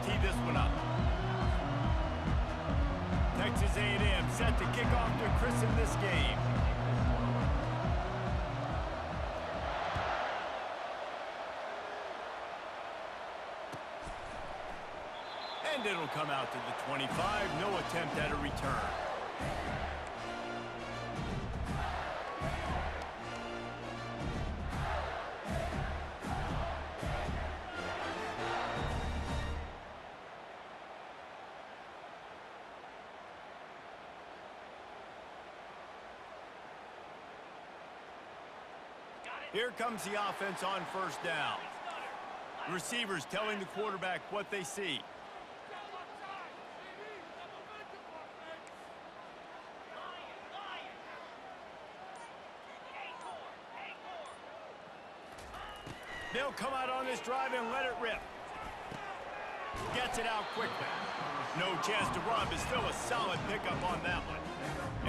tee this one up. Texas A&M set to kick off to christen this game. And it'll come out to the 25. No attempt at a return. Here comes the offense on first down. Receivers telling the quarterback what they see. They'll come out on this drive and let it rip. Gets it out quickly. No chance to run, but still a solid pickup on that one.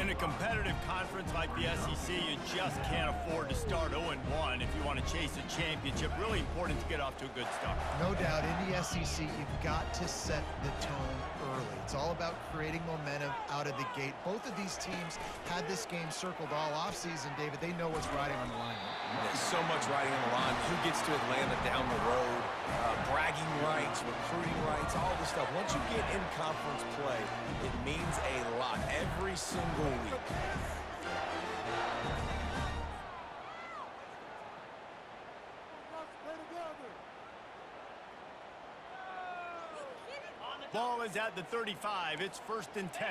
In a competitive conference like the SEC, you just can't afford to start 0-1 if you want to chase a championship. Really important to get off to a good start. No doubt, in the SEC, you've got to set the tone early. It's all about creating momentum out of the gate. Both of these teams had this game circled all offseason, David. They know what's riding on the line. There's so much riding on the line. Who gets to Atlanta down the road? Bragging rights, recruiting rights, all this stuff. Once you get in conference play, it means a lot every single week. Ball is at the 35. It's 1st and 10.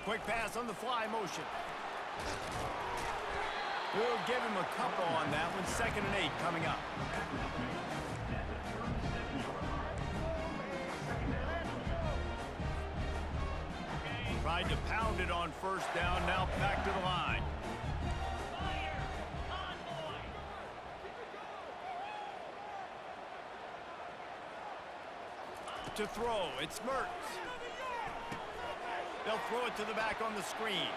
Quick pass on the fly motion. We'll give him a couple on that one. 2nd and 8 coming up. Tried to pound it on first down. Now back to the line. To throw, it's Mertz. They'll throw it to the back on the screen.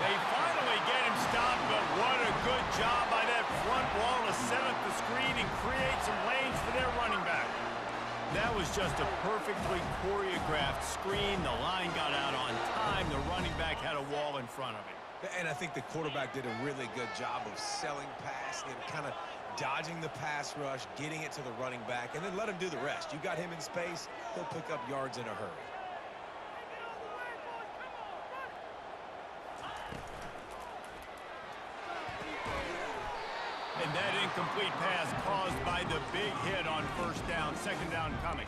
They finally get him stopped, but what a good job by that front wall to set up the screen and create some lanes for their running back. That was just a perfectly choreographed screen. The line got out on time. The running back had a wall in front of him. And I think the quarterback did a really good job of selling past and kind of dodging the pass rush, getting it to the running back, and then let him do the rest. You got him in space, he'll pick up yards in a hurry. And that incomplete pass caused by the big hit on first down. 2nd down coming.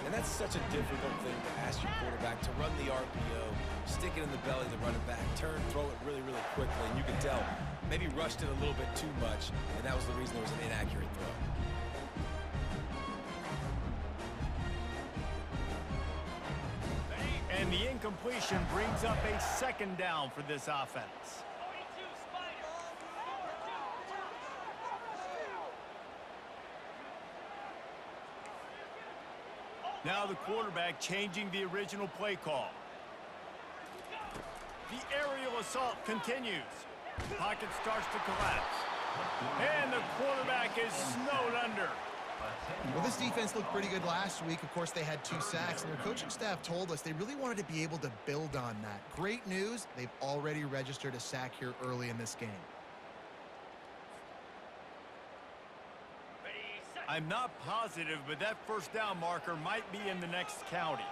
And that's such a difficult thing to ask your quarterback to run the RPO, stick it in the belly of the running back, turn, throw it really, really quickly. And you can tell maybe rushed it a little bit too much, and that was the reason it was an inaccurate throw. And the incompletion brings up a 2nd down for this offense. Now the quarterback changing the original play call. The aerial assault continues. Pocket starts to collapse. And the quarterback is snowed under. Well, this defense looked pretty good last week. Of course, they had 2 sacks, and their coaching staff told us they really wanted to be able to build on that. Great news, they've already registered a sack here early in this game. I'm not positive, but that first down marker might be in the next county.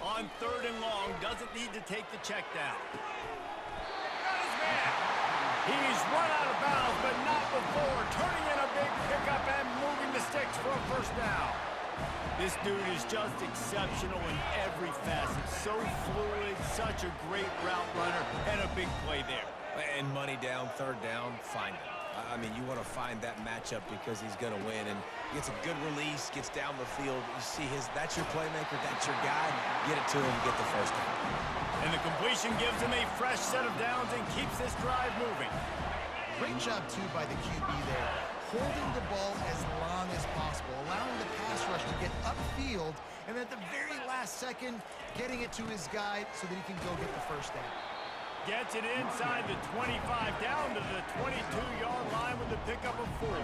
On 3rd and long, doesn't need to take the check down. Got his man. He's run out of bounds, but not before. Turning in a big pickup and moving the sticks for a first down. This dude is just exceptional in every facet. So fluid, such a great route runner, and a big play there. And money down, 3rd down, find him. I mean, you want to find that matchup because he's going to win. And gets a good release, gets down the field. You see that's your playmaker, that's your guy. Get it to him, get the first down. And the completion gives him a fresh set of downs and keeps this drive moving. Great job, too, by the QB there, holding the ball as long as possible, allowing the and at the very last second, getting it to his guy so that he can go get the first down. Gets it inside the 25, down to the 22-yard line with the pickup of 4.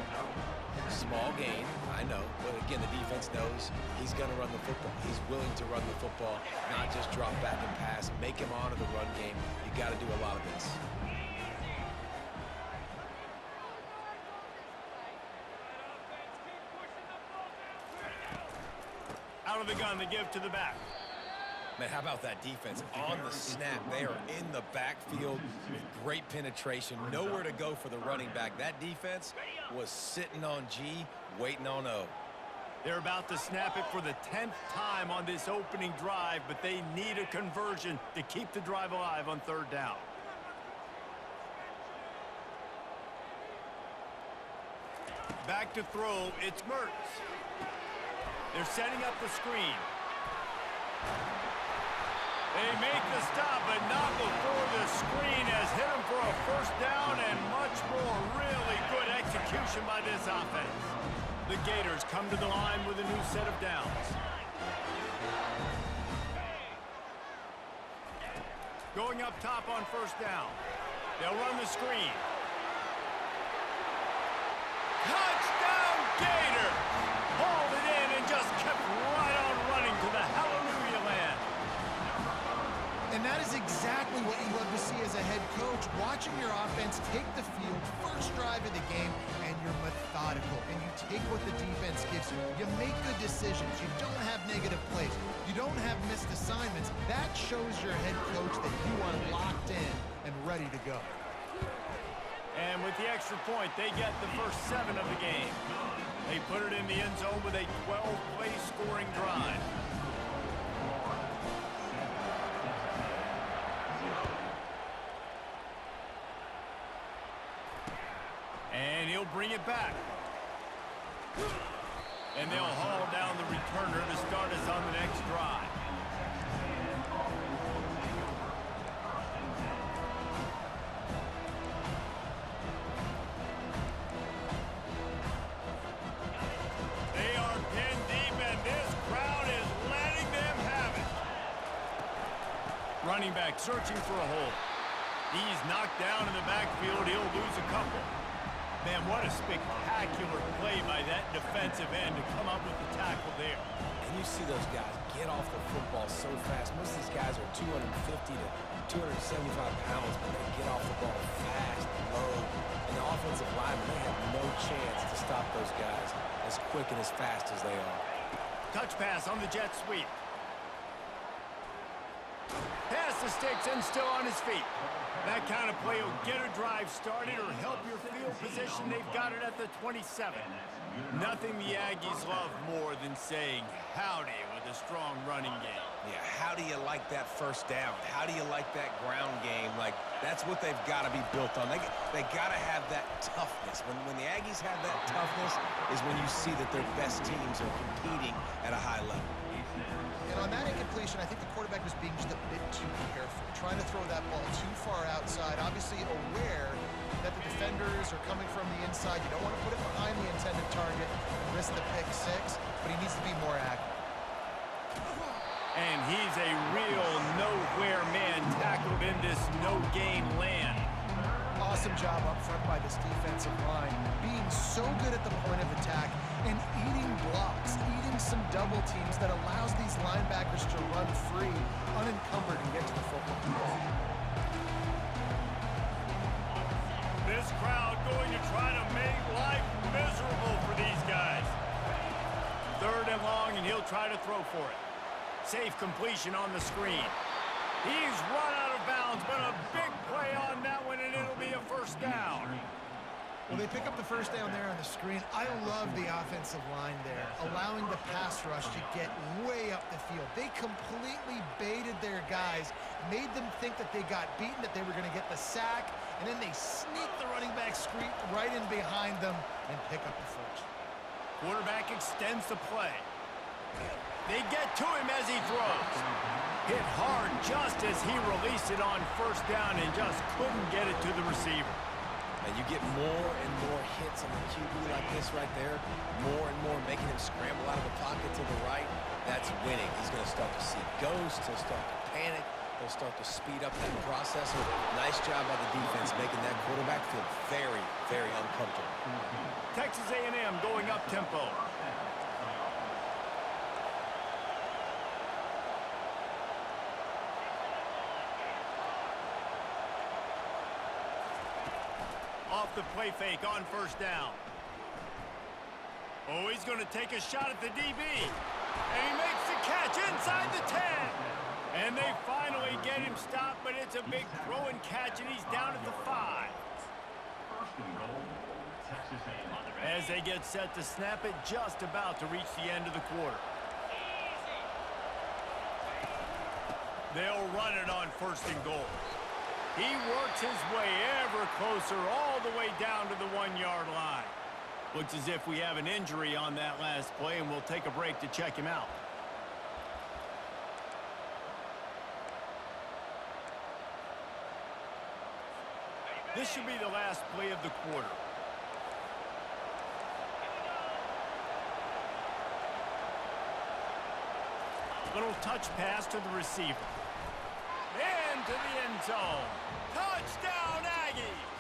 Small gain, I know, but again, the defense knows he's going to run the football. He's willing to run the football, not just drop back and pass, make him honor the run game. You got to do a lot of this. Out of the gun, they give to the back. Man, how about that defense? On the snap, they are in the backfield with great penetration. Nowhere to go for the running back. That defense was sitting on G, waiting on O. They're about to snap it for the 10th time on this opening drive, but they need a conversion to keep the drive alive on 3rd down. Back to throw, it's Mertz. They're setting up the screen. They make the stop, but not before the screen has hit them for a 1st down and much more. Really good execution by this offense. The Gators come to the line with a new set of downs. Going up top on 1st down. They'll run the screen. Touchdown Gators! Hauled it in and just kept right on running to the hallelujah land. And that is exactly what you love to see as a head coach, watching your offense take the field, first drive of the game, and you're methodical, and you take what the defense gives you. You make good decisions. You don't have negative plays. You don't have missed assignments. That shows your head coach that you are locked in and ready to go. And with the extra point, they get the first 7 of the game. They put it in the end zone with a 12-play scoring drive. And he'll bring it back. And they'll haul down the returner to start us on the next drive. They are pinned deep, and this crowd is letting them have it. Running back searching for a hole. He's knocked down in the backfield. He'll lose a couple. Man, what a spectacular play by that defensive end to come up with the tackle there. And you see those guys get off the football so fast. Most of these guys are 250 to 275 pounds, but they get off the ball fast, low. And the offensive linemen, they have no chance to stop those guys as quick and as fast as they are. Touch pass on the jet sweep. Pass the sticks and still on his feet. That kind of play will get a drive started or help your field position. They've got it at the 27. Nothing the Aggies love more than saying howdy with a strong running game. Yeah, how do you like that first down? How do you like that ground game? Like, that's what they've got to be built on. They got to have that toughness. When the Aggies have that toughness is when you see that their best teams are competing at a high level. And on that incompletion, I think the quarterback was being just a bit too careful, trying to throw that ball too far outside, obviously aware that the defenders are coming from the inside. You don't want to put it behind the intended target and risk the pick 6, but he needs to be more accurate. And he's a real nowhere man tackled in this no-gain land. Awesome job up front by this defensive line, being so good at the point of attack and eating blocks, eating some double teams that allows these linebackers to run free, unencumbered, and get to the football. This crowd going to try to make life miserable for these guys. 3rd and long, and he'll try to throw for it. Safe completion on the screen. He's run out of bounds, but a big play on that one, and it'll be a 1st down. Well, they pick up the 1st down there on the screen. I love the offensive line there, allowing the pass rush to get way up the field. They completely baited their guys, made them think that they got beaten, that they were going to get the sack, and then they sneak the running back screen right in behind them and pick up the 1st. Quarterback extends the play. They get to him as he throws. Hit hard just as he released it on 1st down and just couldn't get it to the receiver. And you get more and more hits on the QB like this right there, more and more making him scramble out of the pocket to the right. that's winning. He's going to start to see ghosts. He'll start to panic. He'll start to speed up that process. So nice job by the defense making that quarterback feel very, very uncomfortable. Texas A&M going up tempo. Off the play fake on first down. Oh, he's going to take a shot at the DB. And he makes the catch inside the 10. And they finally get him stopped, but it's a big throw and catch, and he's down at the 5. As they get set to snap it, just about to reach the end of the quarter. They'll run it on first and goal. He works his way ever closer all the way down to the 1-yard line. Looks as if we have an injury on that last play, and we'll take a break to check him out. This should be the last play of the quarter. Little touch pass to the receiver. Into the end zone. Touchdown, Aggies!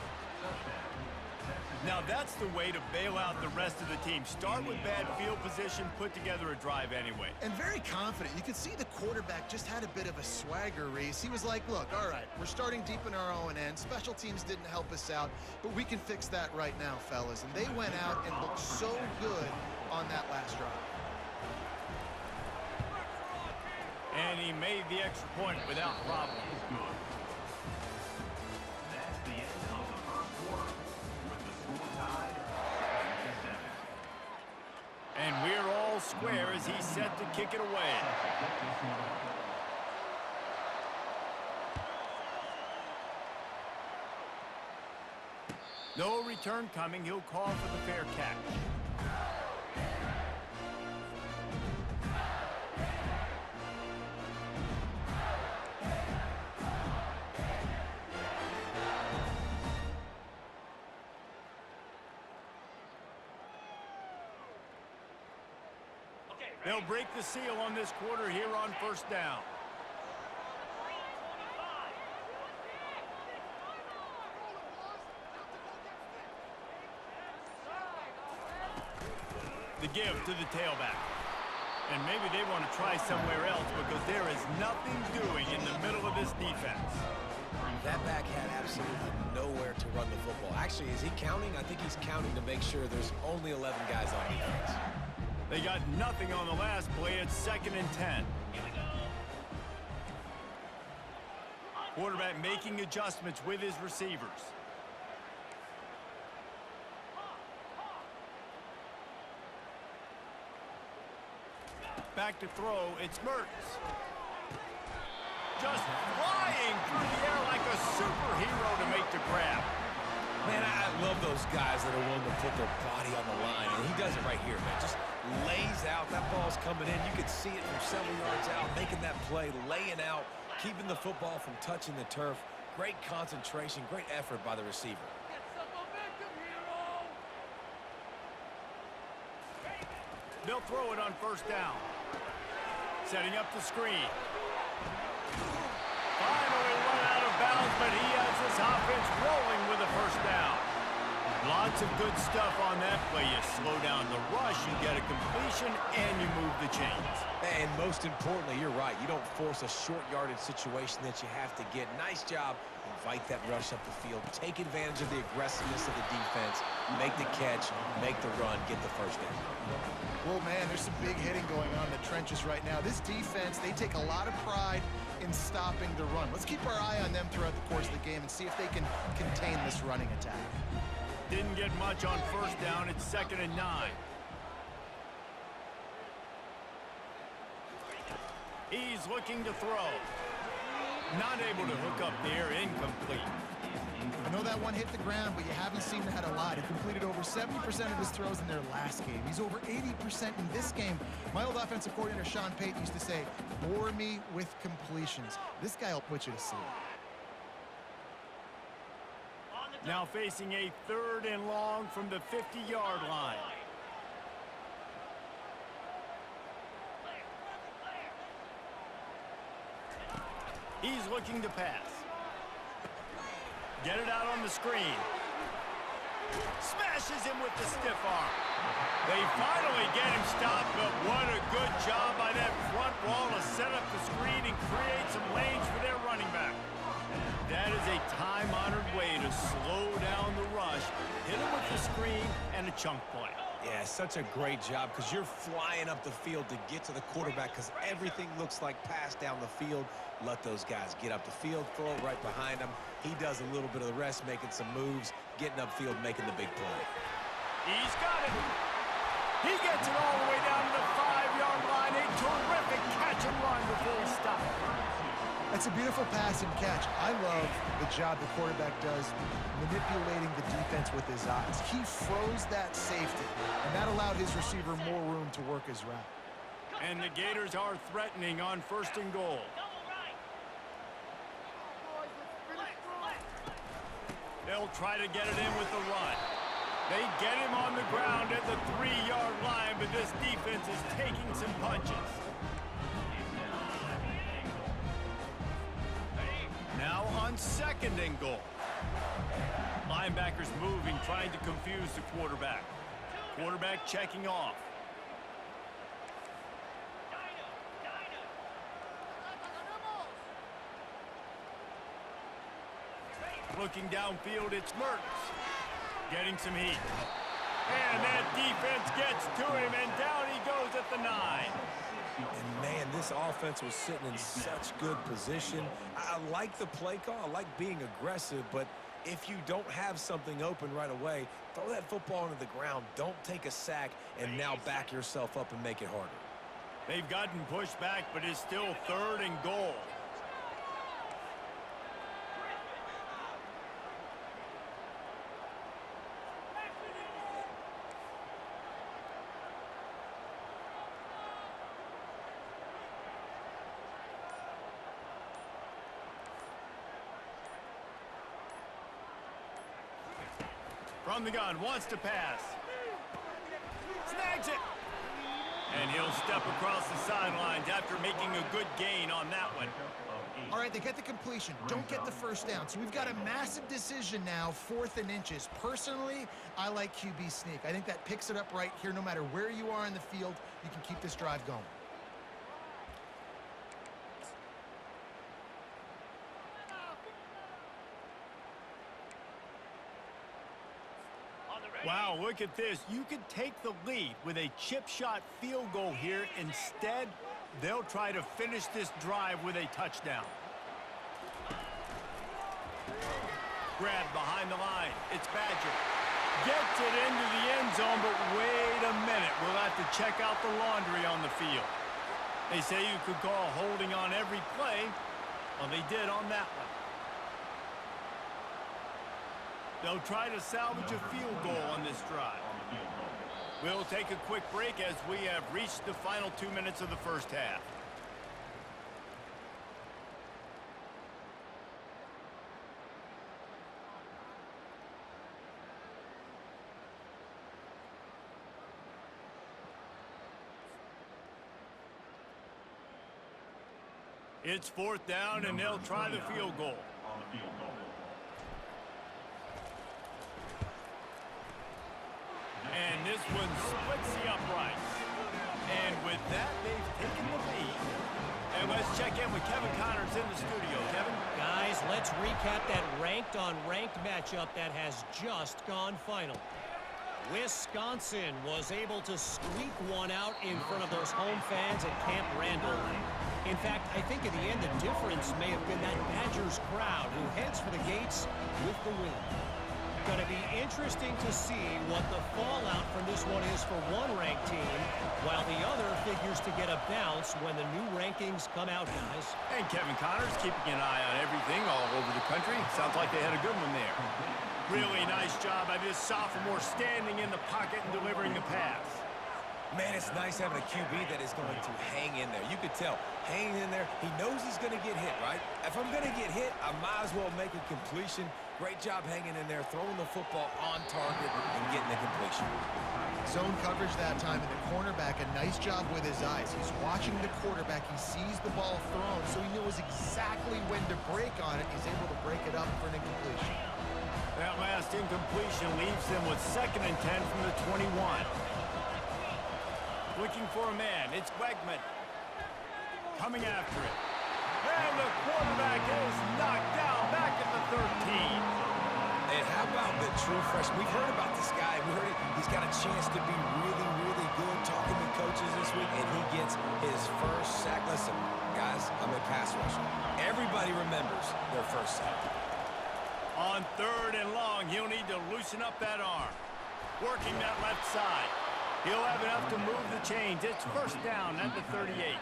Now that's the way to bail out the rest of the team. Start with bad field position, put together a drive anyway. And very confident. You could see the quarterback just had a bit of a swagger, Reese. He was like, look, all right, we're starting deep in our own end. Special teams didn't help us out, but we can fix that right now, fellas. And they went out and looked so good on that last drive. And he made the extra point without problem. And we're all square as he's set to kick it away. No return coming. He'll call for the fair catch. They'll break the seal on this quarter here on first down. The give to the tailback. And maybe they want to try somewhere else because there is nothing doing in the middle of this defense. That back had absolutely nowhere to run the football. Actually, is he counting? I think he's counting to make sure there's only 11 guys on defense. They got nothing on the last play. It's 2nd and 10. Quarterback making adjustments with his receivers. Back to throw. It's Mertz. Just flying through the air like a superhero to make the grab. Man, I love those guys that are willing to put their body on the line. And he does it right here, man. Just lays out. That ball's coming in. You can see it from several yards out, making that play, laying out, keeping the football from touching the turf. Great concentration, great effort by the receiver. They'll throw it on first down. Setting up the screen. Finally run out of bounds, but he has this offense rolling with a first down. Lots of good stuff on that play. You slow down the rush, you get a completion, and you move the chains. And most importantly, you're right. You don't force a short yardage situation that you have to get. Nice job. Invite that rush up the field. Take advantage of the aggressiveness of the defense. Make the catch, make the run, get the first down. Well, man, there's some big hitting going on in the trenches right now. This defense, they take a lot of pride in stopping the run. Let's keep our eye on them throughout the course of the game and see if they can contain this running attack. Didn't get much on first down. It's 2nd and 9. He's looking to throw. Not able to hook up there. Incomplete. I know that one hit the ground, but you haven't seen that a lot. He completed over 70% of his throws in their last game. He's over 80% in this game. My old offensive coordinator, Sean Payton, used to say, bore me with completions. This guy will put you to sleep. Now facing a 3rd and long from the 50-yard line. He's looking to pass. Get it out on the screen. Smashes him with the stiff arm. They finally get him stopped, but what a good job by that front wall to set up the screen and create some lanes for their running back. That is a time-honored way to slow down the rush, hit him with the screen, and a chunk play. Yeah, such a great job because you're flying up the field to get to the quarterback because everything looks like pass down the field. Let those guys get up the field, throw it right behind him. He does a little bit of the rest, making some moves, getting upfield, making the big play. He's got it. He gets it all the way down to the 5-yard line. A terrific catch and run before he stopped. That's a beautiful pass and catch. I love the job the quarterback does manipulating the defense with his eyes. He froze that safety, and that allowed his receiver more room to work his route. And the Gators are threatening on 1st and goal. They'll try to get it in with the run. They get him on the ground at the 3-yard line, but this defense is taking some punches. Now on 2nd and goal. Linebackers moving, trying to confuse the quarterback. Quarterback checking off. Looking downfield, it's Mertens. Getting some heat. And that defense gets to him, and down he goes at the 9. And, man, this offense was sitting in such good position. I like the play call. I like being aggressive, but if you don't have something open right away, throw that football into the ground. Don't take a sack and now back yourself up and make it harder. They've gotten pushed back, but it's still 3rd and goal. From the gun, wants to pass. Snags it. And he'll step across the sidelines after making a good gain on that one. All right, they get the completion. Don't get the first down. So we've got a massive decision now, 4th and inches. Personally, I like QB sneak. I think that picks it up right here. No matter where you are in the field, you can keep this drive going. Wow, look at this. You could take the lead with a chip shot field goal here. Instead, they'll try to finish this drive with a touchdown. Grabbed behind the line. It's Badger. Gets it into the end zone, but wait a minute. We'll have to check out the laundry on the field. They say you could call holding on every play. Well, they did on that one. They'll try to salvage a field goal on this drive. We'll take a quick break as we have reached the final 2 minutes of the first half. It's 4th down, and they'll try the field goal. And this one splits the uprights. And with that, they've taken the lead. And let's check in with Kevin Connors in the studio. Kevin? Guys, let's recap that ranked-on-ranked matchup that has just gone final. Wisconsin was able to squeak one out in front of those home fans at Camp Randall. In fact, I think in the end, the difference may have been that Badgers crowd who heads for the gates with the win. Going to be interesting to see what the fallout from this one is for one ranked team, while the other figures to get a bounce when the new rankings come out, guys. And Kevin Connors keeping an eye on everything all over the country. Sounds like they had a good one there. Really nice job by this sophomore standing in the pocket and delivering the pass. Man, it's nice having a QB that is going to hang in there. You could tell, hanging in there, he knows he's going to get hit, right? If I'm going to get hit, I might as well make a completion. Great job hanging in there, throwing the football on target and getting the completion. Zone coverage that time, and the cornerback, a nice job with his eyes. He's watching the quarterback. He sees the ball thrown, so he knows exactly when to break on it. He's able to break it up for an incompletion. That last incompletion leaves them with 2nd and 10 from the 21. Looking for a man. It's Wegman. Coming after it. And the quarterback is knocked down back at the 13. And how about the true freshman? We've heard about this guy. We heard he's got a chance to be really, really good. Talking to coaches this week, and he gets his first sack. Listen, guys, I'm a pass rusher. Everybody remembers their first sack. On 3rd and long, he'll need to loosen up that arm. Working that left side. He'll have enough to move the chains. It's 1st down at the 38.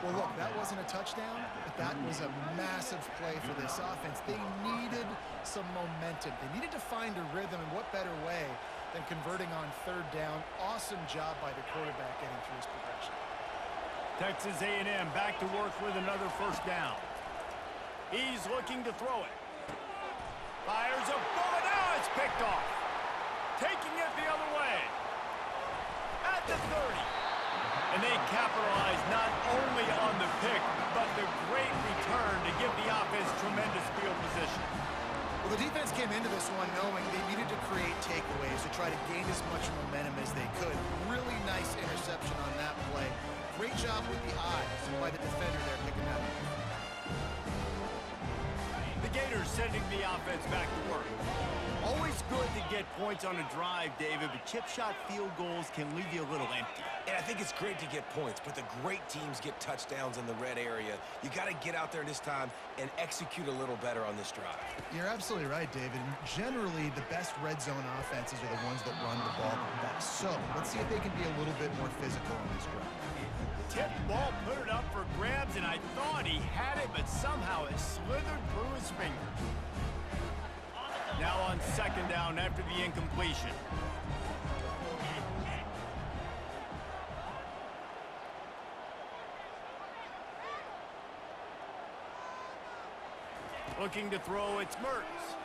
Well, look, that wasn't a touchdown, but that was a massive play for this offense. They needed some momentum. They needed to find a rhythm, and what better way than converting on 3rd down. Awesome job by the quarterback getting through his progression. Texas A&M back to work with another 1st down. He's looking to throw it. Fires a bullet. Now it's picked off. Taking it the other way. At the 30. And they capitalize not only on the pick, but the great return to give the offense tremendous field position. Well, the defense came into this one knowing they needed to create takeaways to try to gain as much momentum as they could. Really nice interception on that play. Great job with the eyes by the defender there picking that up. The Gators sending the offense back to work. Always good to get points on a drive, David, but chip shot field goals can leave you a little empty. And I think it's great to get points, but the great teams get touchdowns in the red area. You got to get out there this time and execute a little better on this drive. You're absolutely right, David. Generally, the best red zone offenses are the ones that run the ball the best. So let's see if they can be a little bit more physical on this drive. Tipped ball, put it up for grabs, and I thought he had it, but somehow it slithered through his fingers. Now on 2nd down after the incompletion. Looking to throw, it's Mertz.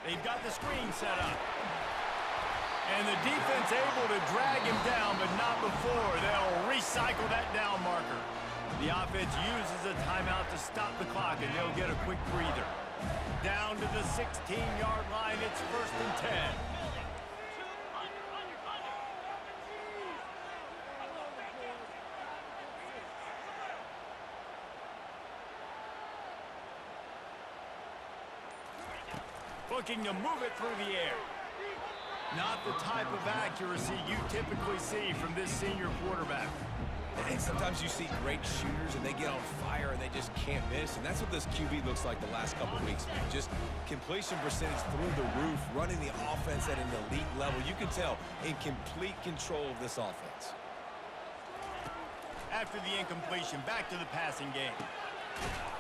They've got the screen set up. And the defense able to drag him down, but not before. They'll recycle that down marker. The offense uses a timeout to stop the clock, and they'll get a quick breather. Down to the 16-yard line, it's 1st and 10. Looking to move it through the air. Not the type of accuracy you typically see from this senior quarterback. And sometimes you see great shooters and they get on fire and they just can't miss. And that's what this QB looks like the last couple weeks, man. Just completion percentage through the roof, running the offense at an elite level. You can tell in complete control of this offense. After the incompletion, back to the passing game.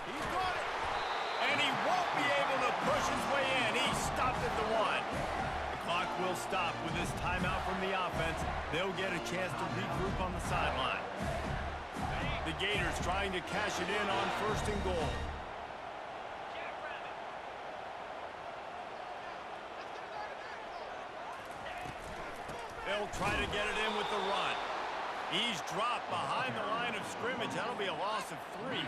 He's got it. And he won't be able to push his way in. He stopped at the 1. The clock will stop with this timeout from the offense. They'll get a chance to regroup on the sideline. The Gators trying to cash it in on 1st and goal. They'll try to get it in with the run. He's dropped behind the line of scrimmage. That'll be a loss of 3.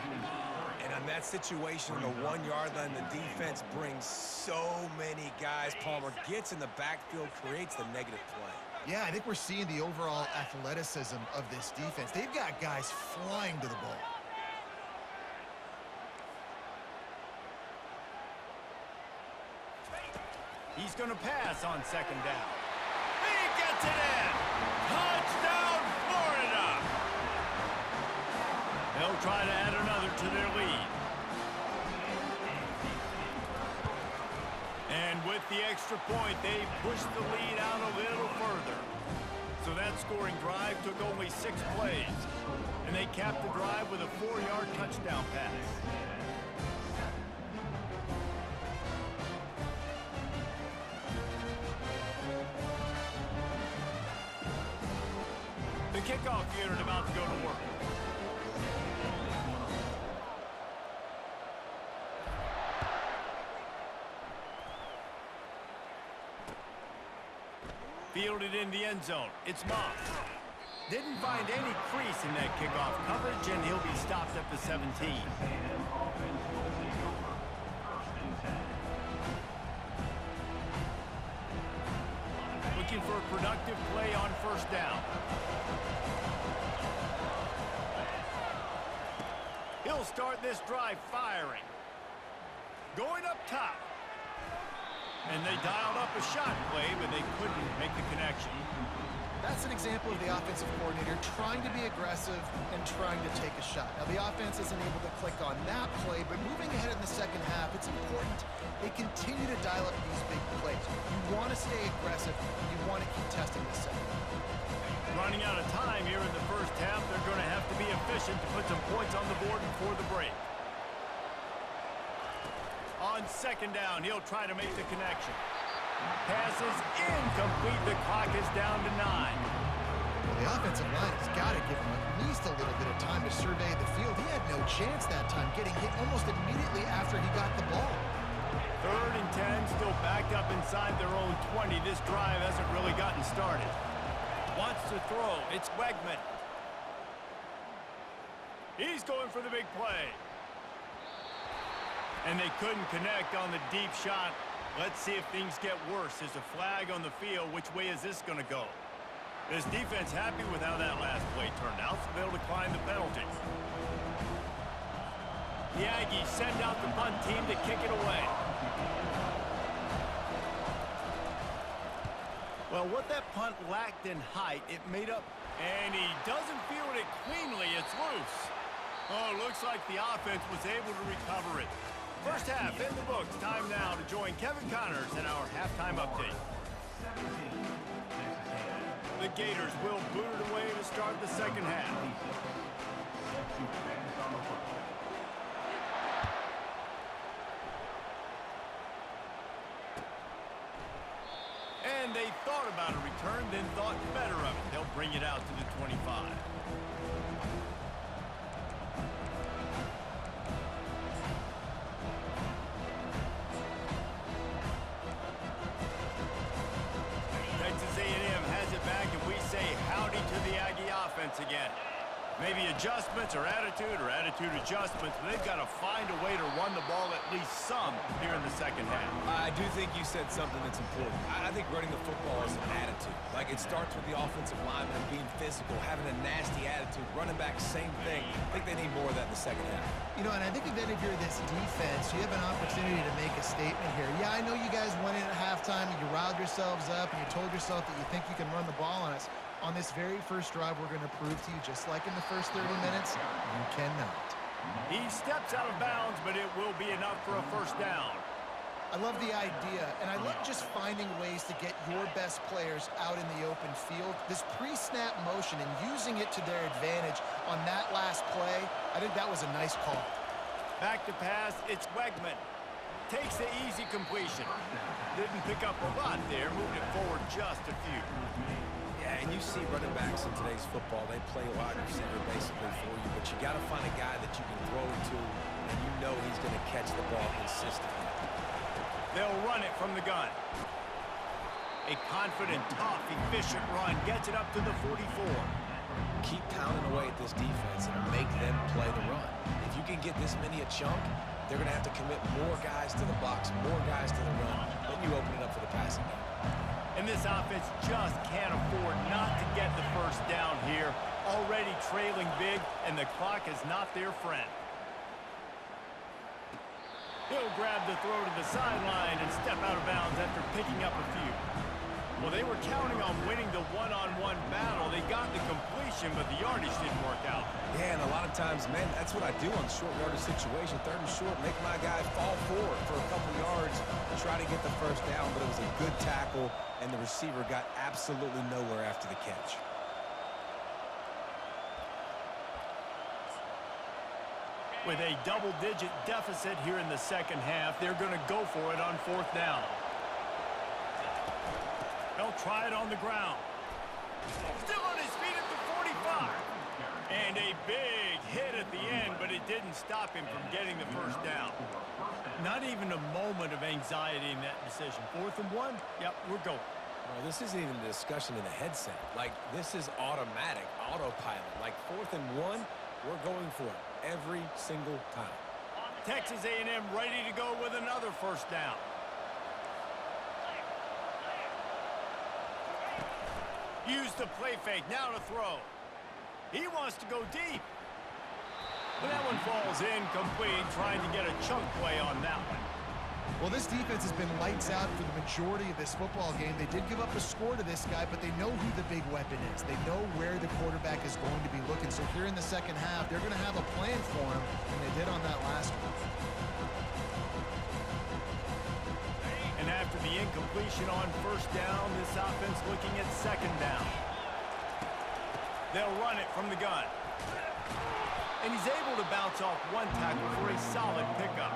And on that situation, on the 1-yard line, the defense brings so many guys. Palmer gets in the backfield, creates the negative play. Yeah, I think we're seeing the overall athleticism of this defense. They've got guys flying to the ball. He's going to pass on 2nd down. He gets it in. Touchdown, Florida. They'll try to add another to their lead. And with the extra point, they pushed the lead out a little further. So that scoring drive took only 6 plays. And they capped the drive with a 4-yard touchdown pass. The kickoff unit about to go to work. Fielded in the end zone. It's Moss. Didn't find any crease in that kickoff coverage, and he'll be stopped at the 17. Looking for a productive play on first down. He'll start this drive firing. Going up top. And they dialed up a shot play, but they couldn't make the connection. That's an example of the offensive coordinator trying to be aggressive and trying to take a shot. Now, the offense isn't able to click on that play, but moving ahead in the second half, it's important they continue to dial up these big plays. You want to stay aggressive. You want to keep testing the second. Running out of time here in the first half, they're going to have to be efficient to put some points on the board before the break. On second down, he'll try to make the connection. Pass is incomplete. The clock is down to 9. Well, the offensive line has got to give him at least a little bit of time to survey the field. He had no chance that time, getting hit almost immediately after he got the ball. 3rd and 10, still backed up inside their own 20. This drive hasn't really gotten started. Wants to throw. It's Wegman. He's going for the big play. And they couldn't connect on the deep shot. Let's see if things get worse. There's a flag on the field. Which way is this going to go? This defense happy with how that last play turned out, so they'll decline the penalty. The Aggies send out the punt team to kick it away. Well, what that punt lacked in height, it made up. And he doesn't field it cleanly. It's loose. Oh, looks like the offense was able to recover it. First half in the books. Time now to join Kevin Connors in our halftime update. The Gators will boot it away to start the second half. And they thought about a return, then thought better of it. They'll bring it out to the 25. Again. Maybe adjustments or attitude adjustments, but they've got to find a way to run the ball at least some here in the second half. I do think you said something that's important. I think running the football is an attitude. Like, it starts with the offensive lineman being physical, having a nasty attitude. Running back, same thing. I think they need more of that in the second half. You know, and I think if you're this defense, you have an opportunity to make a statement here. Yeah, I know you guys went in at halftime and you riled yourselves up and you told yourself that you think you can run the ball on us. On this very first drive, we're going to prove to you, just like in the first 30 minutes, you cannot. He steps out of bounds, but it will be enough for a first down. I love the idea, and I love just finding ways to get your best players out in the open field. This pre-snap motion and using it to their advantage on that last play, I think that was a nice call. Back to pass, it's Wegman. Takes the easy completion. Didn't pick up a lot there, moved it forward just a few. Yeah, and you see running backs in today's football, they play wide receiver basically for you, but you got to find a guy that you can throw it to, and you know he's going to catch the ball consistently. They'll run it from the gun. A confident, tough, efficient run gets it up to the 44. Keep pounding away at this defense and make them play the run. If you can get this many a chunk, they're going to have to commit more guys to the box, more guys to the run. Then you open it up for the passing game. And this offense just can't afford not to get the first down here. Already trailing big, and the clock is not their friend. He'll grab the throw to the sideline and step out of bounds after picking up a few. Well, they were counting on winning the one-on-one battle. They got the completion, but the yardage didn't work out. Yeah, and a lot of times, man, that's what I do on short yardage situation. 3rd and short, make my guy fall forward for a couple yards, try to get the first down, but it was a good tackle, and the receiver got absolutely nowhere after the catch. With a double-digit deficit here in the second half, they're going to go for it on 4th down. They'll try it on the ground. Still on his feet at the 45. And a big hit at the end, but it didn't stop him from getting the first down. Not even a moment of anxiety in that decision. 4th and 1, yep, we're going. Well, this isn't even a discussion in the headset. Like, this is automatic, autopilot. Like, 4th and 1, we're going for it every single time. Texas A&M ready to go with another first down. Use the play fake, now to throw. He wants to go deep. But that one falls incomplete, trying to get a chunk play on that one. Well, this defense has been lights out for the majority of this football game. They did give up a score to this guy, but they know who the big weapon is. They know where the quarterback is going to be looking. So here in the second half, they're going to have a plan for him, and they did on that last one. And after the incompletion on first down, this offense looking at second down. They'll run it from the gun. And he's able to bounce off one tackle for a solid pickup.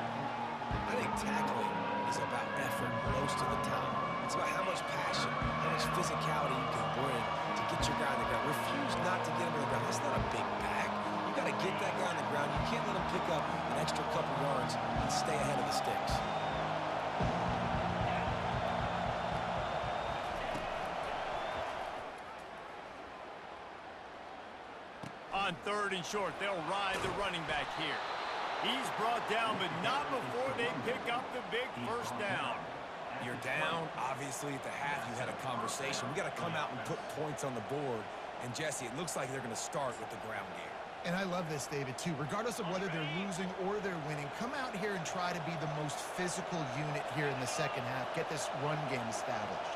I think tackling is about effort most of the time. It's about how much passion, how much physicality you can bring to get your guy on the ground. Refuse not to get him on the ground. That's not a big bag. You got to get that guy on the ground. You can't let him pick up an extra couple yards and stay ahead of the sticks. On 3rd and short, they'll ride the running back here. He's brought down, but not before they pick up the big first down. You're down. Obviously, at the half, you had a conversation. We got to come out and put points on the board. And, Jesse, it looks like they're going to start with the ground game. And I love this, David, too. Regardless of whether they're losing or they're winning, come out here and try to be the most physical unit here in the second half. Get this run game established.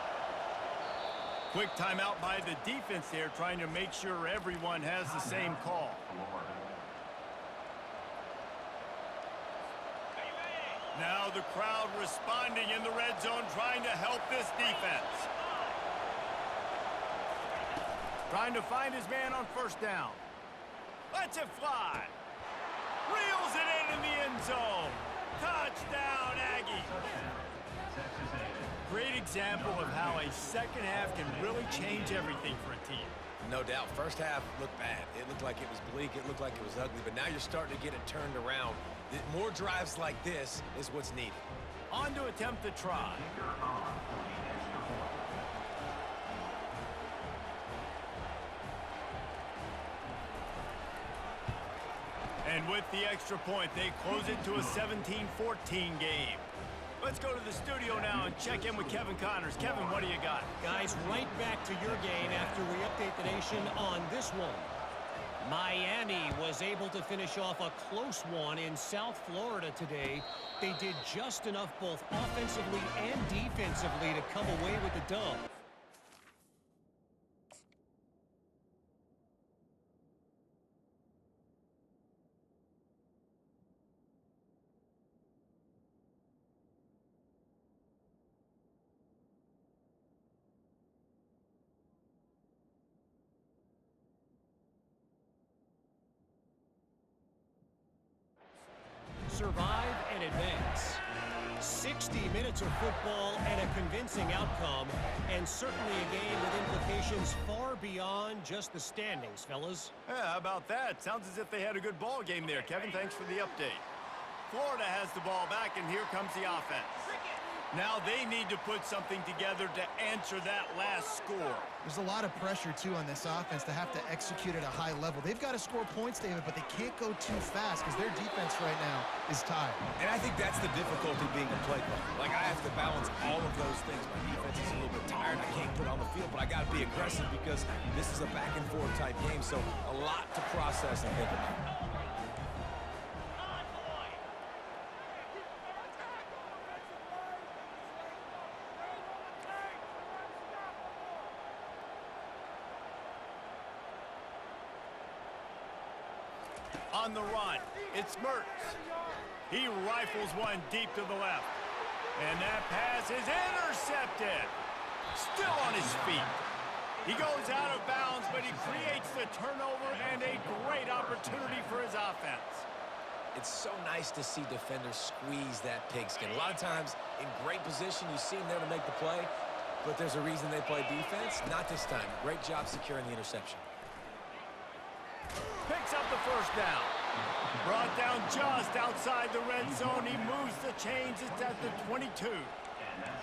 Quick timeout by the defense there, trying to make sure everyone has the same call. Now the crowd responding in the red zone, trying to help this defense. Trying to find his man on first down. Lets it fly. Reels it in the end zone. Touchdown, Aggies. Great example of how a second half can really change everything for a team. No doubt. First half looked bad. It looked like it was bleak. It looked like it was ugly. But now you're starting to get it turned around. More drives like this is what's needed. On to attempt the try. And with the extra point, they close it to a 17-14 game. Let's go to the studio now and check in with Kevin Connors. Kevin, what do you got? Guys, right back to your game after we update the nation on this one. Miami was able to finish off a close one in South Florida today. They did just enough both offensively and defensively to come away with the dub. Survive and advance. 60 minutes of football and a convincing outcome, and certainly a game with implications far beyond just the standings, fellas. Yeah, how about that? Sounds as if they had a good ball game there. Kevin, thanks for the update. Florida has the ball back, and here comes the offense. Now they need to put something together to answer that last score. There's a lot of pressure, too, on this offense to have to execute at a high level. They've got to score points, David, but they can't go too fast because their defense right now is tired. And I think that's the difficulty being a play caller. Like, I have to balance all of those things. My defense is a little bit tired. I can't put it on the field, but I got to be aggressive because this is a back-and-forth type game, so a lot to process and think about. On the run, it's Mertz. He rifles one deep to the left. And that pass is intercepted. Still on his feet. He goes out of bounds, but he creates the turnover and a great opportunity for his offense. It's so nice to see defenders squeeze that pigskin. A lot of times, in great position, you see them there to make the play, but there's a reason they play defense. Not this time. Great job securing the interception. Picks up the first down. Brought down just outside the red zone. He moves the chains. It's at the 22.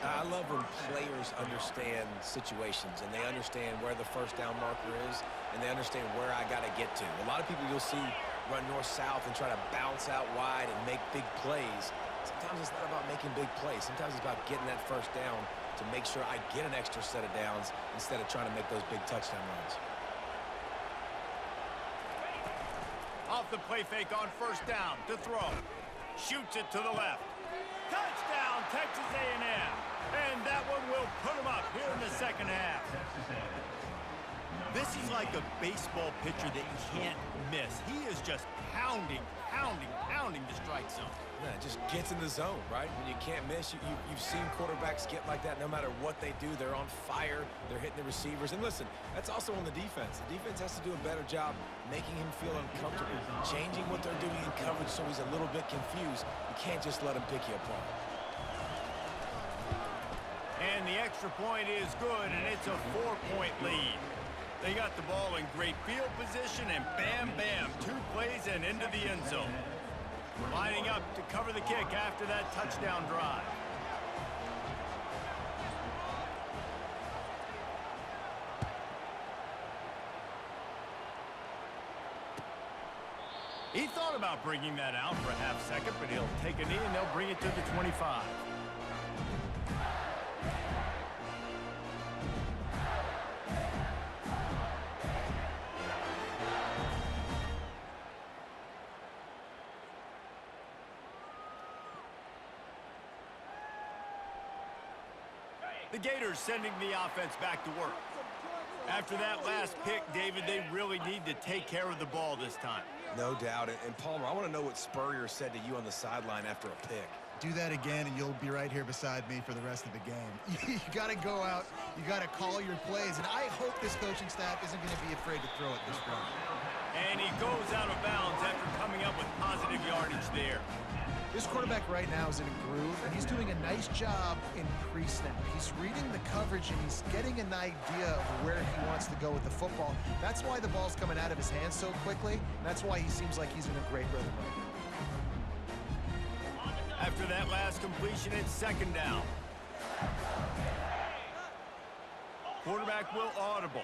I love when players understand situations and they understand where the first down marker is and they understand where I got to get to. A lot of people you'll see run north-south and try to bounce out wide and make big plays. Sometimes it's not about making big plays. Sometimes it's about getting that first down to make sure I get an extra set of downs instead of trying to make those big touchdown runs. Off the play fake on first down to throw. Shoots it to the left. Touchdown, Texas A&M. And that one will put them up here in the second half. This is like a baseball pitcher that you can't miss. He is just pounding the strike zone. Yeah, it just gets in the zone, right? When you can't miss, you've seen quarterbacks get like that no matter what they do. They're on fire. They're hitting the receivers. And listen, that's also on the defense. The defense has to do a better job making him feel uncomfortable, changing what they're doing in coverage so he's a little bit confused. You can't just let him pick you apart. And the extra point is good, and it's a 4-point lead. They got the ball in great field position, and bam, bam, 2 plays and into the end zone. Lining up to cover the kick after that touchdown drive. He thought about bringing that out for a half second, but he'll take a knee and they'll bring it to the 25. The Gators sending the offense back to work. After that last pick, David, they really need to take care of the ball this time. No doubt. And Palmer, I want to know what Spurrier said to you on the sideline after a pick. Do that again, and you'll be right here beside me for the rest of the game. You got to go out. You got to call your plays, and I hope this coaching staff isn't going to be afraid to throw it this run. And he goes out of bounds after coming up with positive yardage there. This quarterback right now is in a groove, and he's doing a nice job in pre-snap. He's reading the coverage, and he's getting an idea of where he wants to go with the football. That's why the ball's coming out of his hands so quickly, and that's why he seems like he's in a great rhythm right now. After that last completion, it's second down. Quarterback will audible.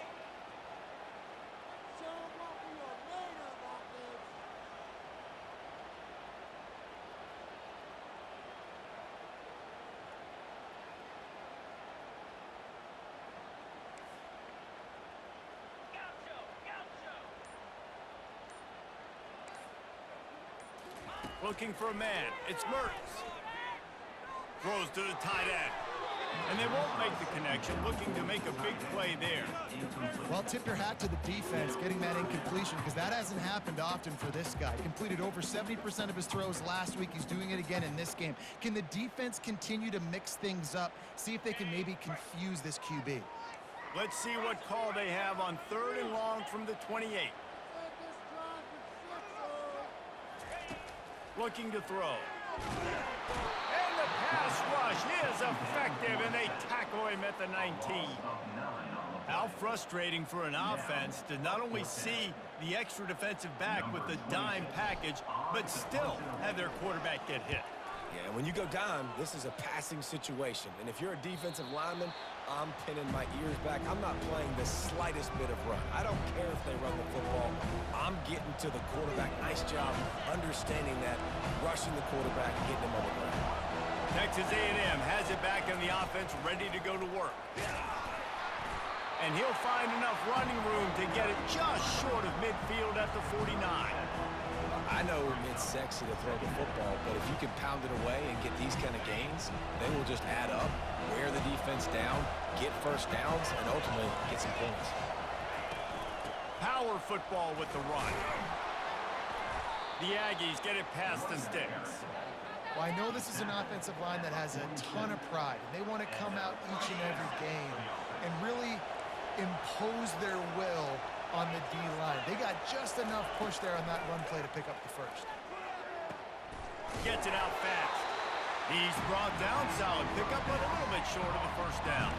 Looking for a man. It's Mertz. Throws to the tight end. And they won't make the connection, looking to make a big play there. Well, tip your hat to the defense getting that incompletion, because that hasn't happened often for this guy. Completed over 70% of his throws last week. He's doing it again in this game. Can the defense continue to mix things up? See if they can maybe confuse this QB. Let's see what call they have on 3rd and long from the 28. Looking to throw. And the pass rush is effective, and they tackle him at the 19. How frustrating for an offense to not only see the extra defensive back with the dime package, but still have their quarterback get hit. Yeah, when you go dime, this is a passing situation. And if you're a defensive lineman, I'm pinning my ears back. I'm not playing the slightest bit of run. I don't care if they run the football. I'm getting to the quarterback. Nice job understanding that, rushing the quarterback, getting him on the ground. Texas A&M has it back in the offense, ready to go to work. And he'll find enough running room to get it just short of midfield at the 49. I know it's sexy to throw the football, but if you can pound it away and get these kind of gains, they will just add up, wear the defense down, get first downs, and ultimately get some points. Power football with the run. The Aggies get it past the sticks. Well, I know this is an offensive line that has a ton of pride. They want to come out each and every game and really impose their will on the D-line. They got just enough push there on that run play to pick up the first. Gets it out fast. He's brought down solid pickup, but a little bit short of the first down.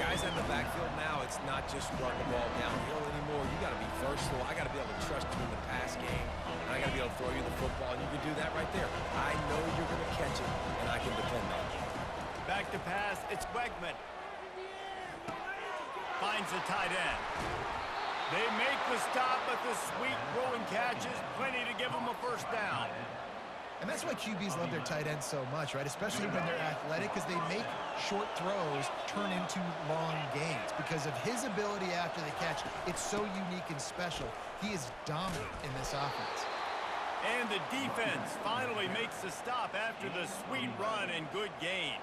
Guys in the backfield now, it's not just run the ball downhill anymore. You got to be versatile. I got to be able to trust you in the pass game, and I got to be able to throw you the football, and you can do that right there. I know you're going to catch it, and I can depend on you. Back to pass, it's Wegman. Finds the tight end. They make the stop, but the sweet throwing catch is plenty to give them a first down. And that's why QBs love their tight ends so much, right? Especially when they're athletic, because they make short throws turn into long gains. Because of his ability after the catch, it's so unique and special. He is dominant in this offense. And the defense finally makes the stop after the sweet run and good gain.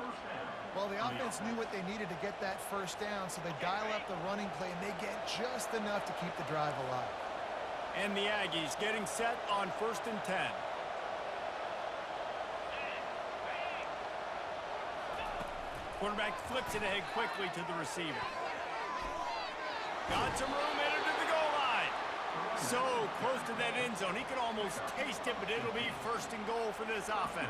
Well, the offense knew what they needed to get that first down, so they dial up the running play, and they get just enough to keep the drive alive. And the Aggies getting set on 1st and 10. Quarterback flips it ahead quickly to the receiver. Got some room, headed to the goal line. So close to that end zone. He can almost taste it, but it'll be 1st and goal for this offense.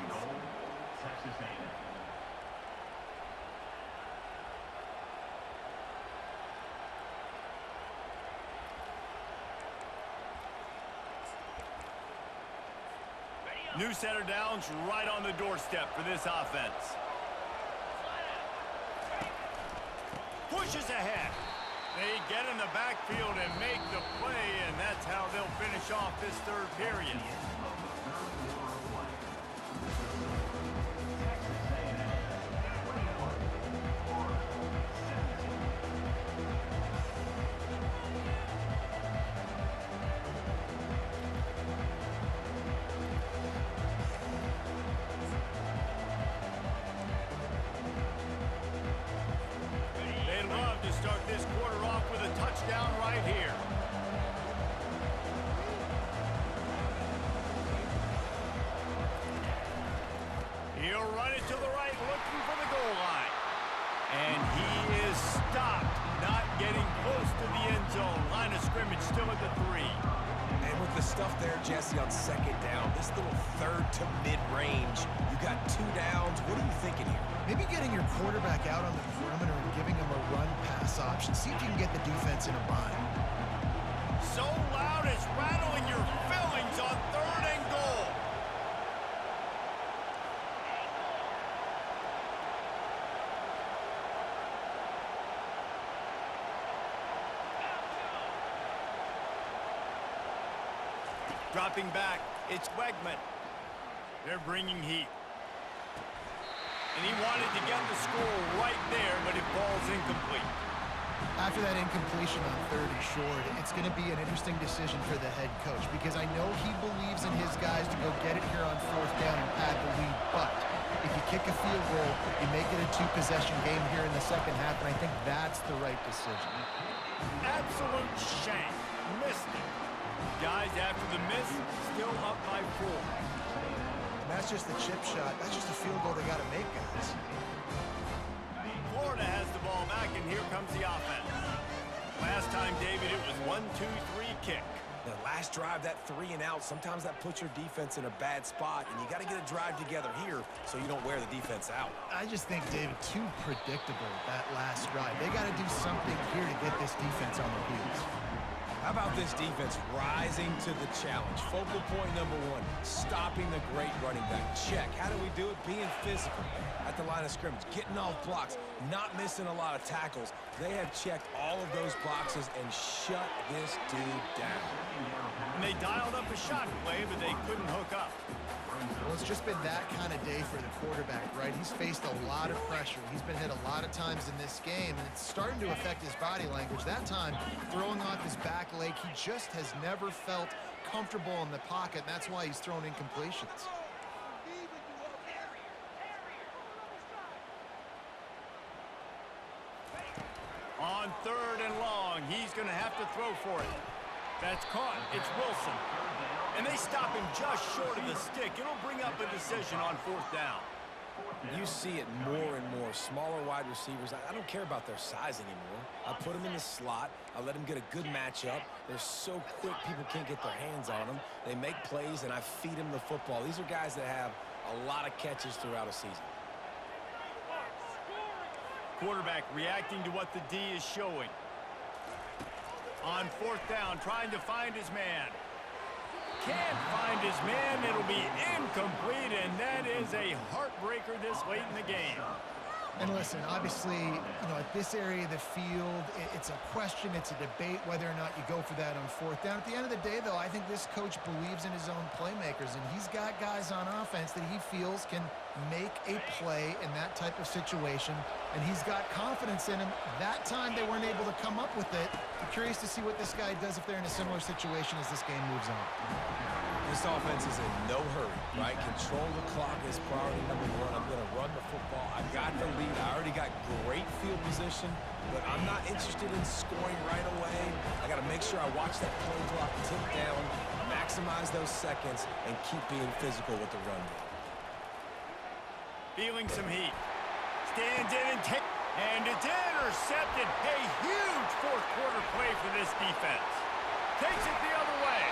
New center downs right on the doorstep for this offense. Pushes ahead. They get in the backfield and make the play, and that's how they'll finish off this 3rd period. Start this quarter off with a touchdown right here. He'll run it to the right, looking for the goal line. And he is stopped, not getting close to the end zone. Line of scrimmage still at the 3. And with the stuff there, Jesse, on 2nd down, this little 3rd to mid-range, you got 2 downs. What are you thinking here? Maybe getting your quarterback out on the perimeter and giving him a run-pass option. See if you can get the defense in a bind. So loud it's rattling your fillings on 3rd and goal. Dropping back, it's Wegman. They're bringing heat. And he wanted to get the score right there, but it falls incomplete. After that incompletion on 3rd and short, it's going to be an interesting decision for the head coach because I know he believes in his guys to go get it here on 4th down and pad the lead. But if you kick a field goal, you make it a 2-possession game here in the 2nd half, and I think that's the right decision. Absolute shank. Missed it. Guys, after the miss, still up by 4. That's just the chip shot. That's just a field goal they got to make, guys. Florida has the ball back, and here comes the offense. Last time, David, it was 1-2-3 kick. The last drive, that 3 and out, sometimes that puts your defense in a bad spot, and you got to get a drive together here so you don't wear the defense out. I just think, David, too predictable, that last drive. They got to do something here to get this defense on their heels. How about this defense rising to the challenge? Focal point number 1, stopping the great running back. Check. How do we do it? Being physical at the line of scrimmage, getting off blocks, not missing a lot of tackles. They have checked all of those boxes and shut this dude down. And they dialed up a shot play, but they couldn't hook up. Well, it's just been that kind of day for the quarterback, right? He's faced a lot of pressure. He's been hit a lot of times in this game, and it's starting to affect his body language. That time, throwing off his back leg, he just has never felt comfortable in the pocket, and that's why he's thrown incompletions. On 3rd and long, he's going to have to throw for it. That's caught. It's Wilson. And they stop him just short of the stick. It'll bring up a decision on 4th down. You see it more and more. Smaller wide receivers. I don't care about their size anymore. I put them in the slot. I let them get a good matchup. They're so quick, people can't get their hands on them. They make plays, and I feed them the football. These are guys that have a lot of catches throughout a season. Quarterback reacting to what the D is showing. On 4th down, trying to find his man. Can't find his man. It'll be incomplete, and that is a heartbreaker this late in the game. And listen, obviously, at this area of the field, it's a question, it's a debate whether or not you go for that on fourth down. At the end of the day, though, I think this coach believes in his own playmakers, and he's got guys on offense that he feels can make a play in that type of situation, and he's got confidence in him. That time they weren't able to come up with it. I'm curious to see what this guy does if they're in a similar situation as this game moves on. This offense is in no hurry, right? Control the clock is priority number one. I'm going to run the football. I got the lead. I already got great field position, but I'm not interested in scoring right away. I got to make sure I watch that play clock tick down, maximize those seconds, and keep being physical with the run game. Feeling some heat. Stands in and takes. And it's intercepted. A huge fourth quarter play for this defense. Takes it the other way.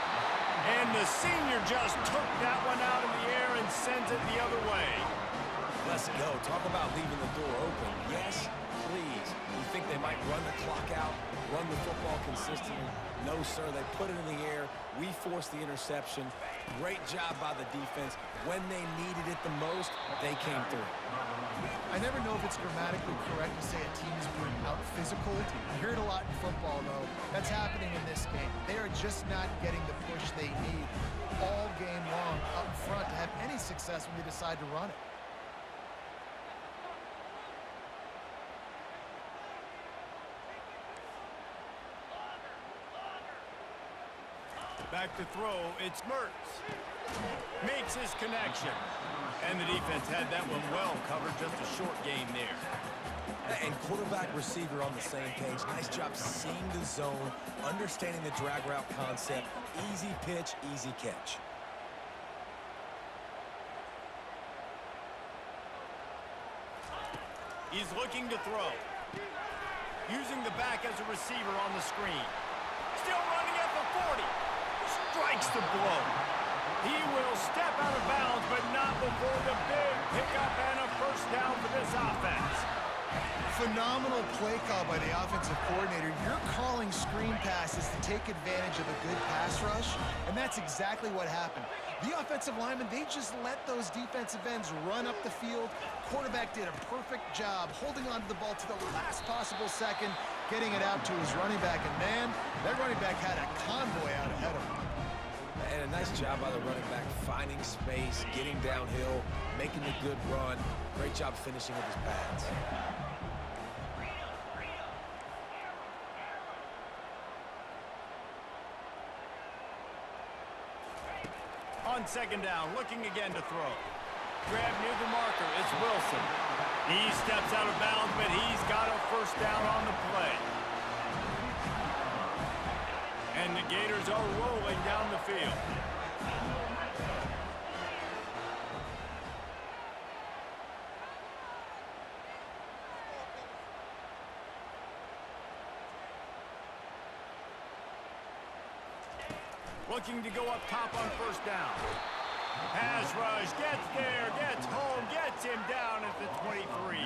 And the senior just took that one out in the air and sends it the other way. Let's go. Talk about leaving the door open. Yes, please. You think they might run the clock out, run the football consistently? No, sir. They put it in the air. We forced the interception. Great job by the defense. When they needed it the most, they came through. I never know if it's grammatically correct to say a team is being out-physical. You hear it a lot in football, though. That's happening in this game. They are just not getting the push they need all game long up front to have any success when they decide to run it. Back to throw, it's Mertz. Makes his connection. And the defense had that one well covered, just a short gain there. And quarterback, receiver on the same page. Nice job seeing the zone, understanding the drag route concept. Easy pitch, easy catch. He's looking to throw. Using the back as a receiver on the screen. Still running at the 40. Strikes the blow. He will step out of bounds, but not before the big pickup and a first down for this offense. Phenomenal play call by the offensive coordinator. You're calling screen passes to take advantage of a good pass rush, and that's exactly what happened. The offensive linemen, they just let those defensive ends run up the field. Quarterback did a perfect job holding onto the ball to the last possible second, getting it out to his running back, and man, that running back had a convoy out ahead of him. And a nice job by the running back, finding space, getting downhill, making a good run. Great job finishing with his pads. On second down, looking again to throw. Grab near the marker, it's Wilson. He steps out of bounds, but he's got a first down on the play. And the Gators are rolling down the field. Looking to go up top on first down. Pass rush, gets there, gets home, gets him down at the 23.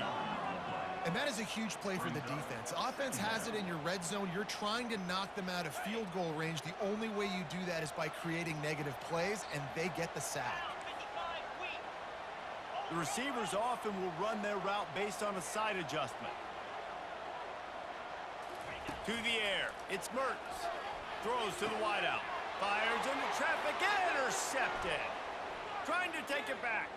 And that is a huge play for the defense. Offense has it in your red zone. You're trying to knock them out of field goal range. The only way you do that is by creating negative plays, and they get the sack. The receivers often will run their route based on a side adjustment. To the air, it's Mertz. Throws to the wideout. Fires into traffic, intercepted. Trying to take it back.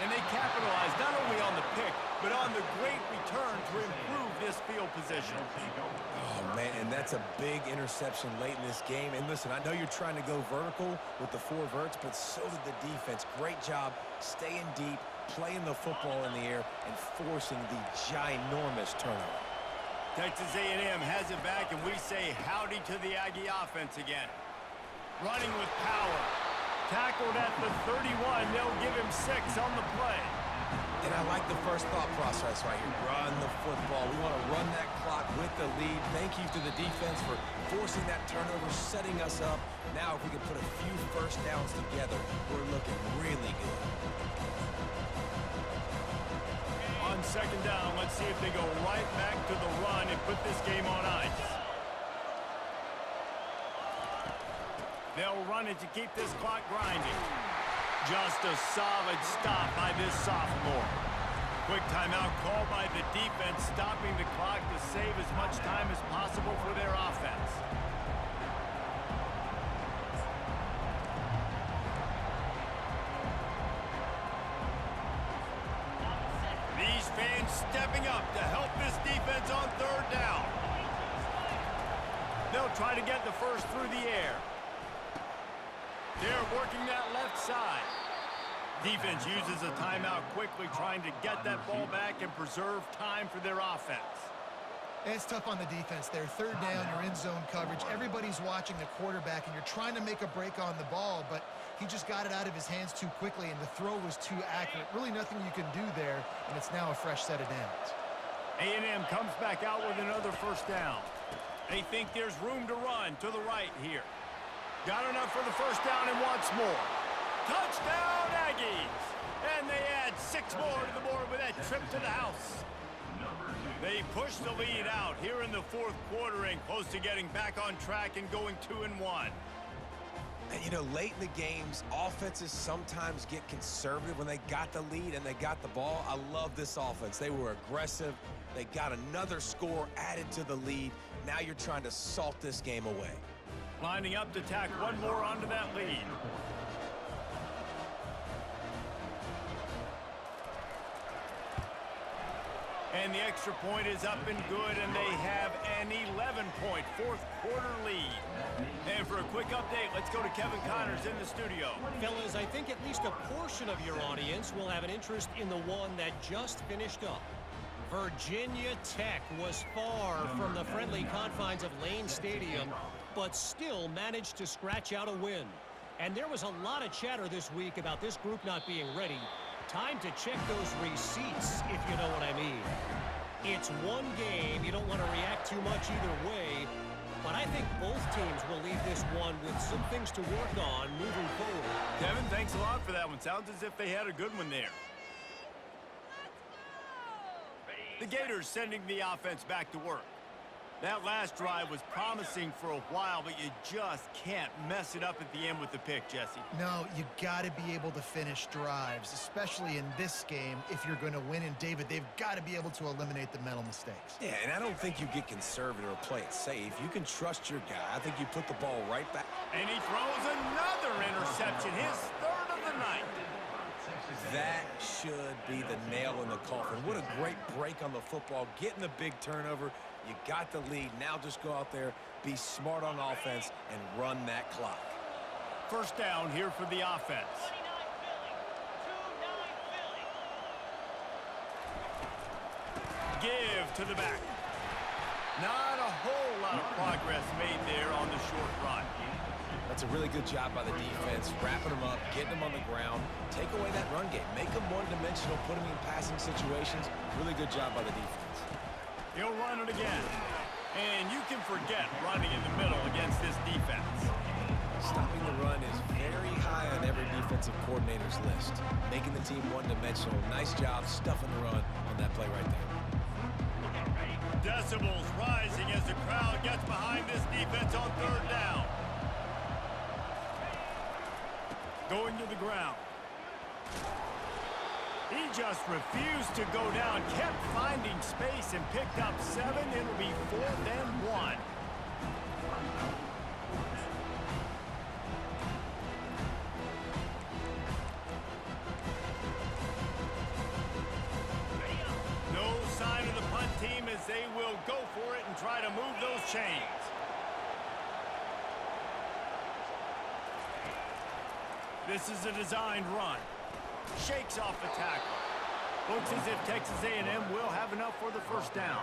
And they capitalize not only on the pick, but on the great return to improve this field position. Oh, man, and that's a big interception late in this game. And listen, I know you're trying to go vertical with the 4 verts, but so did the defense. Great job staying deep, playing the football in the air, and forcing the ginormous turnover. Texas A&M has it back, and we say howdy to the Aggie offense again. Running with power. Tackled at the 31. They'll give him 6 on the play. And I like the first thought process right here. Run the football. We want to run that clock with the lead. Thank you to the defense for forcing that turnover, setting us up. Now if we can put a few first downs together, we're looking really good. On second down, let's see if they go right back to the run and put this game on ice. They'll run it to keep this clock grinding. Just a solid stop by this sophomore. Quick timeout called by the defense, stopping the clock to save as much time as possible for their offense. These fans stepping up to help this defense on third down. They'll try to get the first through the air. They're working that left side. Defense uses a timeout quickly, trying to get that ball back and preserve time for their offense. It's tough on the defense there. Third down, you're in zone coverage. Everybody's watching the quarterback, and you're trying to make a break on the ball, but he just got it out of his hands too quickly, and the throw was too accurate. Really nothing you can do there, and it's now a fresh set of downs. A&M comes back out with another first down. They think there's room to run to the right here. Got enough for the first down and wants more. Touchdown, Aggies! And they add 6 more to the board with that trip to the house. They push the lead out here in the fourth quarter and close to getting back on track and going 2-1. And, you know, late in the games, offenses sometimes get conservative when they got the lead and they got the ball. I love this offense. They were aggressive. They got another score added to the lead. Now you're trying to salt this game away. Lining up to tack one more onto that lead. And the extra point is up and good, and they have an 11-point fourth-quarter lead. And for a quick update, let's go to Kevin Connors in the studio. Fellas, I think at least a portion of your audience will have an interest in the one that just finished up. Virginia Tech was far from the friendly confines of Lane Stadium, but still managed to scratch out a win. And there was a lot of chatter this week about this group not being ready. Time to check those receipts, if you know what I mean. It's one game. You don't want to react too much either way. But I think both teams will leave this one with some things to work on moving forward. Kevin, thanks a lot for that one. Sounds as if they had a good one there. The Gators sending the offense back to work. That last drive was promising for a while, but you just can't mess it up at the end with the pick, Jesse. No, you got to be able to finish drives, especially in this game if you're going to win. And, David, they've got to be able to eliminate the mental mistakes. Yeah, and I don't think you get conservative or play it safe. You can trust your guy. I think you put the ball right back. And he throws another interception, his third of the night. That should be the nail in the coffin. What a great break on the football, getting the big turnover. You got the lead. Now just go out there, be smart on offense, and run that clock. First down here for the offense. Give to the back. Not a whole lot of progress made there on the short run. That's a really good job by the defense, wrapping them up, getting them on the ground, take away that run game, make them one-dimensional, put them in passing situations. Really good job by the defense. He'll run it again. And you can forget running in the middle against this defense. Stopping the run is very high on every defensive coordinator's list. Making the team one-dimensional. Nice job stuffing the run on that play right there. Decibels rising as the crowd gets behind this defense on third down. Going to the ground. He just refused to go down, kept finding space and picked up 7. It'll be 4th and 1. No sign of the punt team as they will go for it and try to move those chains. This is a designed run. Shakes off the tackle. Looks as if Texas A&M will have enough for the first down.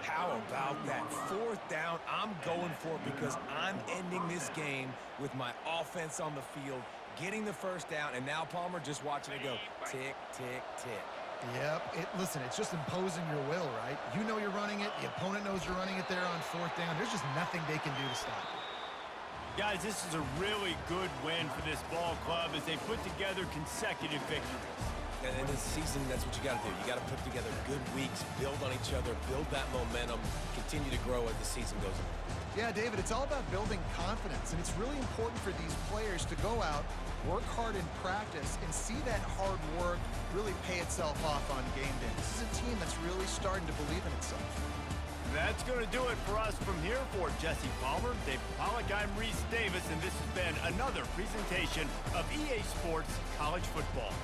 How about that? 4th down, I'm going for it because I'm ending this game with my offense on the field, getting the first down, and now Palmer just watching it go tick, tick, tick. Yep. Listen, it's just imposing your will, right? You know you're running it. The opponent knows you're running it there on 4th down. There's just nothing they can do to stop it. Guys, this is a really good win for this ball club as they put together consecutive victories. And in this season, that's what you got to do. You got to put together good weeks, build on each other, build that momentum, continue to grow as the season goes on. Yeah, David, it's all about building confidence, and it's really important for these players to go out, work hard in practice, and see that hard work really pay itself off on game day. This is a team that's really starting to believe in itself. That's going to do it for us from here. For Jesse Palmer, David Pollack, I'm Reese Davis, and this has been another presentation of EA Sports College Football.